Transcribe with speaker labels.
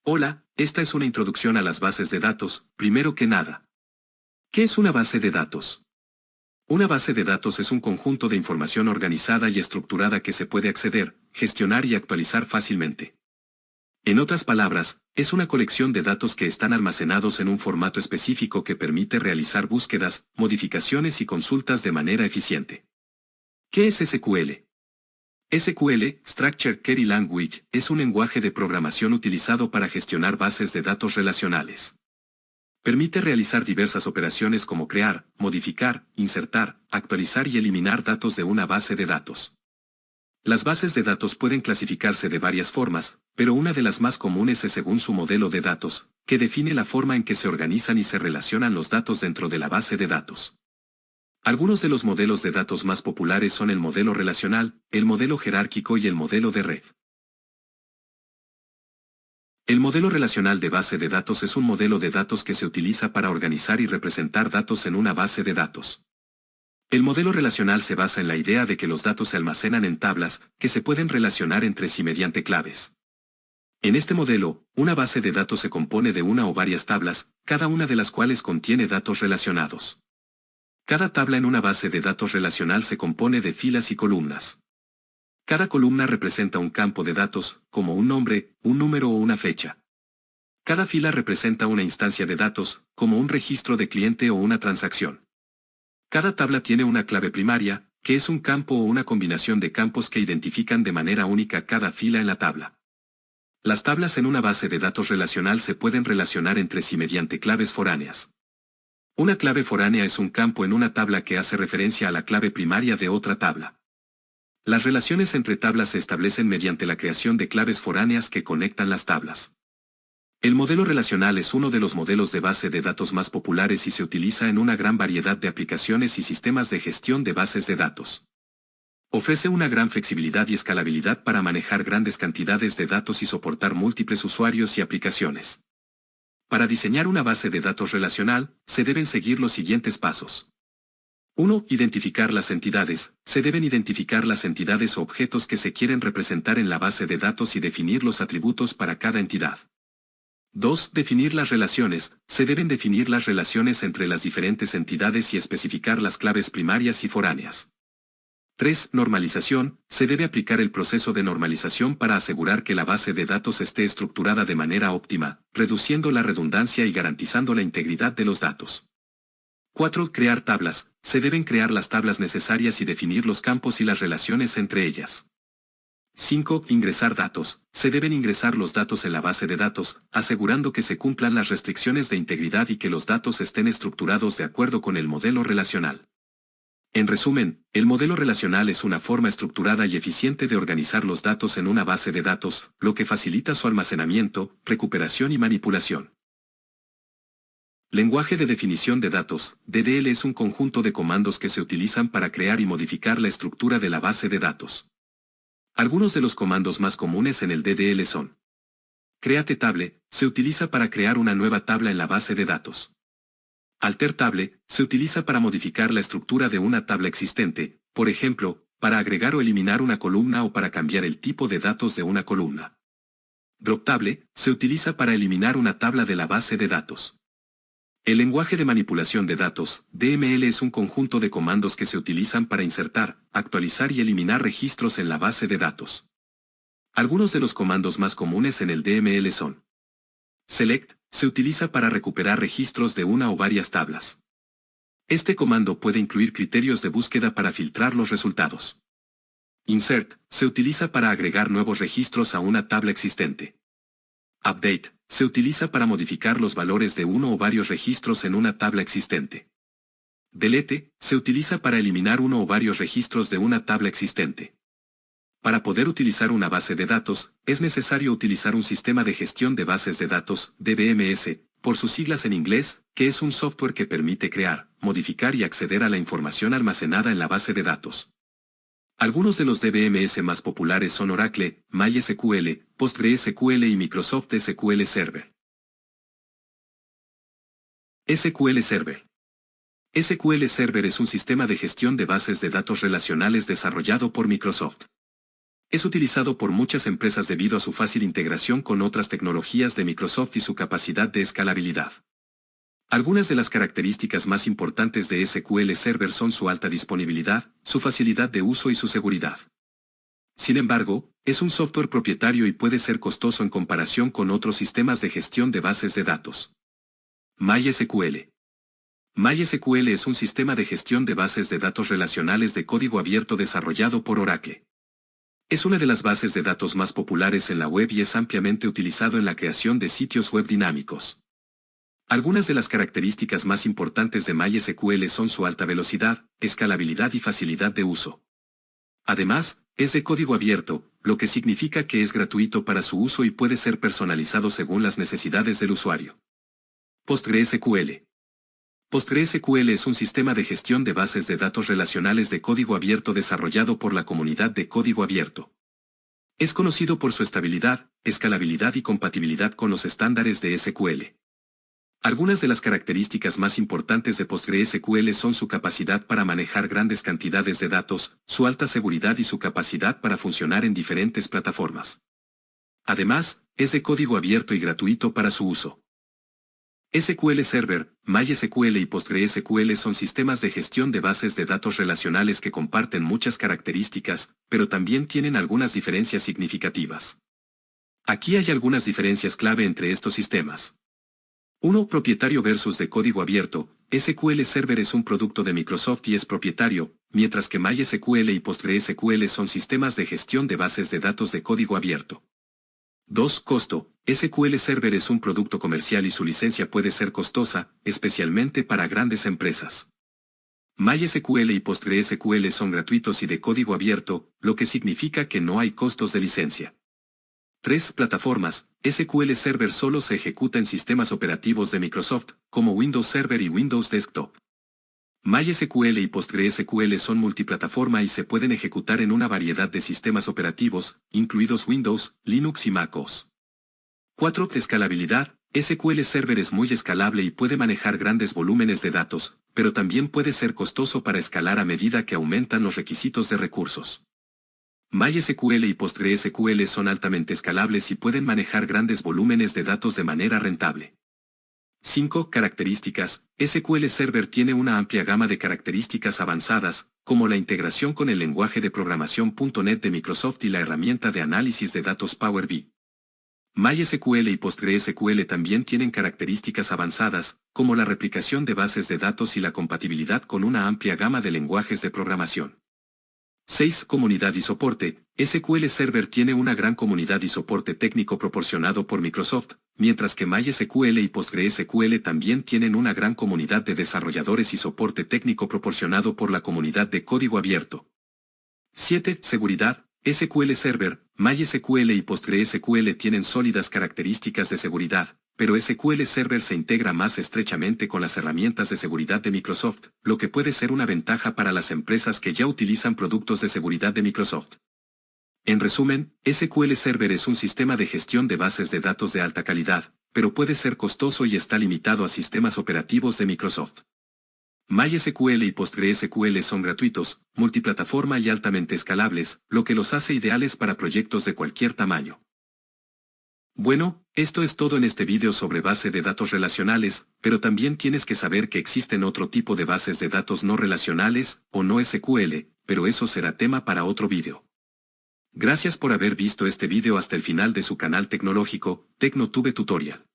Speaker 1: Hola, esta es una introducción a las bases de datos. Primero que nada, ¿qué es una base de datos? Una base de datos es un conjunto de información organizada y estructurada que se puede acceder, gestionar y actualizar fácilmente. En otras palabras, es una colección de datos que están almacenados en un formato específico que permite realizar búsquedas, modificaciones y consultas de manera eficiente. ¿Qué es SQL? SQL, Structured Query Language, es un lenguaje de programación utilizado para gestionar bases de datos relacionales. Permite realizar diversas operaciones como crear, modificar, insertar, actualizar y eliminar datos de una base de datos. Las bases de datos pueden clasificarse de varias formas, pero una de las más comunes es según su modelo de datos, que define la forma en que se organizan y se relacionan los datos dentro de la base de datos. Algunos de los modelos de datos más populares son el modelo relacional, el modelo jerárquico y el modelo de red. El modelo relacional de base de datos es un modelo de datos que se utiliza para organizar y representar datos en una base de datos. El modelo relacional se basa en la idea de que los datos se almacenan en tablas, que se pueden relacionar entre sí mediante claves. En este modelo, una base de datos se compone de una o varias tablas, cada una de las cuales contiene datos relacionados. Cada tabla en una base de datos relacional se compone de filas y columnas. Cada columna representa un campo de datos, como un nombre, un número o una fecha. Cada fila representa una instancia de datos, como un registro de cliente o una transacción. Cada tabla tiene una clave primaria, que es un campo o una combinación de campos que identifican de manera única cada fila en la tabla. Las tablas en una base de datos relacional se pueden relacionar entre sí mediante claves foráneas. Una clave foránea es un campo en una tabla que hace referencia a la clave primaria de otra tabla. Las relaciones entre tablas se establecen mediante la creación de claves foráneas que conectan las tablas. El modelo relacional es uno de los modelos de base de datos más populares y se utiliza en una gran variedad de aplicaciones y sistemas de gestión de bases de datos. Ofrece una gran flexibilidad y escalabilidad para manejar grandes cantidades de datos y soportar múltiples usuarios y aplicaciones. Para diseñar una base de datos relacional, se deben seguir los siguientes pasos. 1. Identificar las entidades. Se deben identificar las entidades o objetos que se quieren representar en la base de datos y definir los atributos para cada entidad. 2. Definir las relaciones. Se deben definir las relaciones entre las diferentes entidades y especificar las claves primarias y foráneas. 3. Normalización. Se debe aplicar el proceso de normalización para asegurar que la base de datos esté estructurada de manera óptima, reduciendo la redundancia y garantizando la integridad de los datos. 4. Crear tablas. Se deben crear las tablas necesarias y definir los campos y las relaciones entre ellas. 5. Ingresar datos. Se deben ingresar los datos en la base de datos, asegurando que se cumplan las restricciones de integridad y que los datos estén estructurados de acuerdo con el modelo relacional. En resumen, el modelo relacional es una forma estructurada y eficiente de organizar los datos en una base de datos, lo que facilita su almacenamiento, recuperación y manipulación. Lenguaje de definición de datos, DDL es un conjunto de comandos que se utilizan para crear y modificar la estructura de la base de datos. Algunos de los comandos más comunes en el DDL son: Create table, se utiliza para crear una nueva tabla en la base de datos. Alter table, se utiliza para modificar la estructura de una tabla existente, por ejemplo, para agregar o eliminar una columna o para cambiar el tipo de datos de una columna. Drop table, se utiliza para eliminar una tabla de la base de datos. El lenguaje de manipulación de datos, DML, es un conjunto de comandos que se utilizan para insertar, actualizar y eliminar registros en la base de datos. Algunos de los comandos más comunes en el DML son: Select, se utiliza para recuperar registros de una o varias tablas. Este comando puede incluir criterios de búsqueda para filtrar los resultados. Insert, se utiliza para agregar nuevos registros a una tabla existente. Update, se utiliza para modificar los valores de uno o varios registros en una tabla existente. Delete, se utiliza para eliminar uno o varios registros de una tabla existente. Para poder utilizar una base de datos, es necesario utilizar un sistema de gestión de bases de datos, DBMS, por sus siglas en inglés, que es un software que permite crear, modificar y acceder a la información almacenada en la base de datos. Algunos de los DBMS más populares son Oracle, MySQL, PostgreSQL y Microsoft SQL Server. SQL Server. SQL Server es un sistema de gestión de bases de datos relacionales desarrollado por Microsoft. Es utilizado por muchas empresas debido a su fácil integración con otras tecnologías de Microsoft y su capacidad de escalabilidad. Algunas de las características más importantes de SQL Server son su alta disponibilidad, su facilidad de uso y su seguridad. Sin embargo, es un software propietario y puede ser costoso en comparación con otros sistemas de gestión de bases de datos. MySQL. MySQL es un sistema de gestión de bases de datos relacionales de código abierto desarrollado por Oracle. Es una de las bases de datos más populares en la web y es ampliamente utilizado en la creación de sitios web dinámicos. Algunas de las características más importantes de MySQL son su alta velocidad, escalabilidad y facilidad de uso. Además, es de código abierto, lo que significa que es gratuito para su uso y puede ser personalizado según las necesidades del usuario. PostgreSQL. PostgreSQL es un sistema de gestión de bases de datos relacionales de código abierto desarrollado por la comunidad de código abierto. Es conocido por su estabilidad, escalabilidad y compatibilidad con los estándares de SQL. Algunas de las características más importantes de PostgreSQL son su capacidad para manejar grandes cantidades de datos, su alta seguridad y su capacidad para funcionar en diferentes plataformas. Además, es de código abierto y gratuito para su uso. SQL Server, MySQL y PostgreSQL son sistemas de gestión de bases de datos relacionales que comparten muchas características, pero también tienen algunas diferencias significativas. Aquí hay algunas diferencias clave entre estos sistemas. 1. Propietario versus de código abierto. SQL Server es un producto de Microsoft y es propietario, mientras que MySQL y PostgreSQL son sistemas de gestión de bases de datos de código abierto. 2. Costo. SQL Server es un producto comercial y su licencia puede ser costosa, especialmente para grandes empresas. MySQL y PostgreSQL son gratuitos y de código abierto, lo que significa que no hay costos de licencia. 3. Plataformas. SQL Server solo se ejecuta en sistemas operativos de Microsoft, como Windows Server y Windows Desktop. MySQL y PostgreSQL son multiplataforma y se pueden ejecutar en una variedad de sistemas operativos, incluidos Windows, Linux y MacOS. 4. Escalabilidad. SQL Server es muy escalable y puede manejar grandes volúmenes de datos, pero también puede ser costoso para escalar a medida que aumentan los requisitos de recursos. MySQL y PostgreSQL son altamente escalables y pueden manejar grandes volúmenes de datos de manera rentable. 5. Características. SQL Server tiene una amplia gama de características avanzadas, como la integración con el lenguaje de programación .NET de Microsoft y la herramienta de análisis de datos Power BI. MySQL y PostgreSQL también tienen características avanzadas, como la replicación de bases de datos y la compatibilidad con una amplia gama de lenguajes de programación. 6. Comunidad y soporte. SQL Server tiene una gran comunidad y soporte técnico proporcionado por Microsoft, mientras que MySQL y PostgreSQL también tienen una gran comunidad de desarrolladores y soporte técnico proporcionado por la comunidad de código abierto. 7. Seguridad. SQL Server, MySQL y PostgreSQL tienen sólidas características de seguridad, pero SQL Server se integra más estrechamente con las herramientas de seguridad de Microsoft, lo que puede ser una ventaja para las empresas que ya utilizan productos de seguridad de Microsoft. En resumen, SQL Server es un sistema de gestión de bases de datos de alta calidad, pero puede ser costoso y está limitado a sistemas operativos de Microsoft. MySQL y PostgreSQL son gratuitos, multiplataforma y altamente escalables, lo que los hace ideales para proyectos de cualquier tamaño. Bueno, esto es todo en este video sobre base de datos relacionales, pero también tienes que saber que existen otro tipo de bases de datos no relacionales, o no SQL, pero eso será tema para otro video. Gracias por haber visto este video hasta el final de su canal tecnológico, TecnoTube Tutorial.